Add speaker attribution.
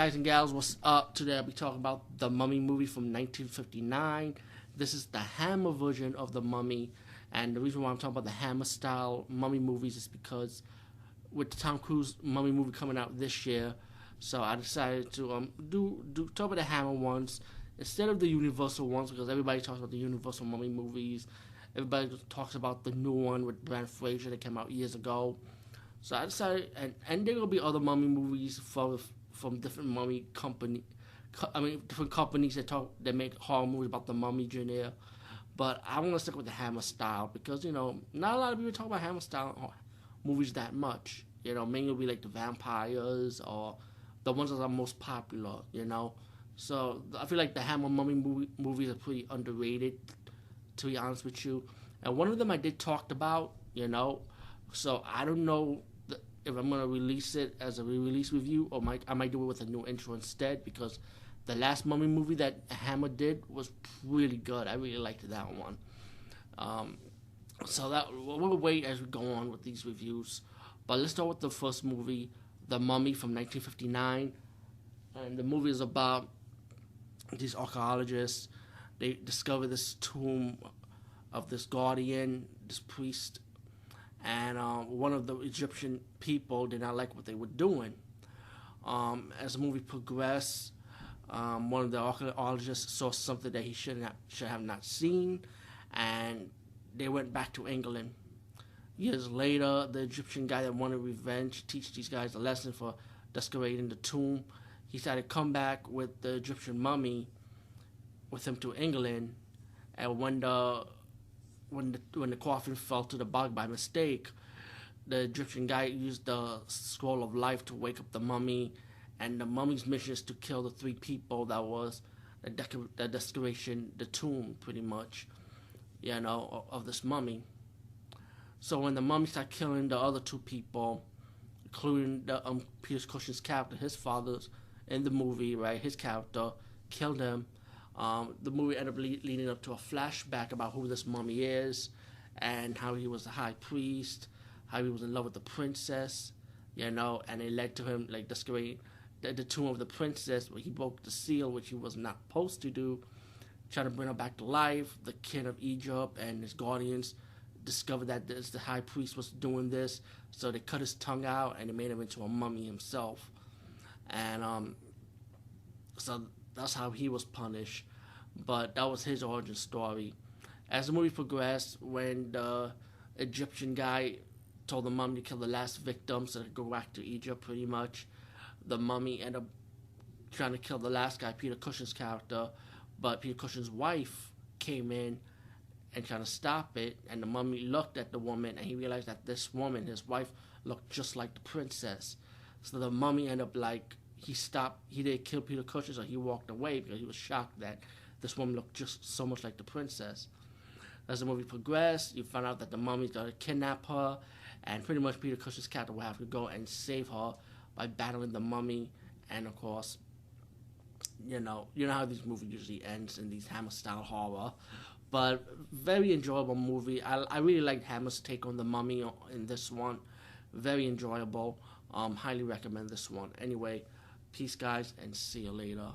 Speaker 1: guys and gals, what's up? Today I'll be talking about the Mummy movie from 1959. This is the Hammer version of the Mummy, and the reason why I'm talking about the Hammer style Mummy movies is because with the Tom Cruise Mummy movie coming out this year, so I decided to talk about the Hammer ones instead of the Universal ones, because everybody talks about the Universal Mummy movies. Everybody talks about the new one with Brendan Fraser that came out years ago. So I decided, and there will be other Mummy movies from different Mummy different companies that make horror movies about the Mummy genre. But I want to stick with the Hammer style because not a lot of people talk about Hammer style movies that much. Mainly will be like the vampires or the ones that are most popular. So I feel like the Hammer Mummy movies are pretty underrated, to be honest with you. And one of them I did talk about. So I don't know if I'm gonna release it as a re-release review, or I might do it with a new intro instead, because the last Mummy movie that Hammer did was really good. I really liked that one. So that we'll wait as we go on with these reviews. But let's start with the first movie, The Mummy from 1959, and the movie is about these archaeologists. They discover this tomb of this guardian, this priest. And one of the Egyptian people did not like what they were doing. As the movie progressed, one of the archaeologists saw something that he should have not seen, and they went back to England. Years later, the Egyptian guy that wanted revenge, teach these guys a lesson for desecrating the tomb, he decided to come back with the Egyptian mummy with him to England, and when the coffin fell to the bog by mistake, the Egyptian guy used the scroll of life to wake up the mummy, and the mummy's mission is to kill the three people that was the desecration, the tomb, pretty much, of this mummy. So when the mummy started killing the other two people, including the Peter Cushing's character, his father's in the movie, right? His character killed him. The movie ended up leading up to a flashback about who this mummy is and how he was the high priest, how he was in love with the princess, and it led to him like desecrating the tomb of the princess, where he broke the seal, which he was not supposed to do, trying to bring her back to life. The king of Egypt and his guardians discovered that the high priest was doing this, so they cut his tongue out and they made him into a mummy himself. And so that's how he was punished. But that was his origin story. As the movie progressed, when the Egyptian guy told the mummy to kill the last victim so they could go back to Egypt, pretty much, the mummy ended up trying to kill the last guy, Peter Cushing's character, but Peter Cushing's wife came in and trying to stop it, and the mummy looked at the woman, and he realized that this woman, his wife, looked just like the princess. So the mummy ended up he didn't kill Peter Cushing, so he walked away because he was shocked that this woman looked just so much like the princess. As the movie progressed, you find out that the mummy's going to kidnap her, and pretty much Peter Cushing's character will have to go and save her by battling the mummy. And of course, you know how these movies usually ends in these Hammer-style horror. But very enjoyable movie. I really liked Hammer's take on the mummy in this one. Very enjoyable. Highly recommend this one. Anyway, peace, guys, and see you later.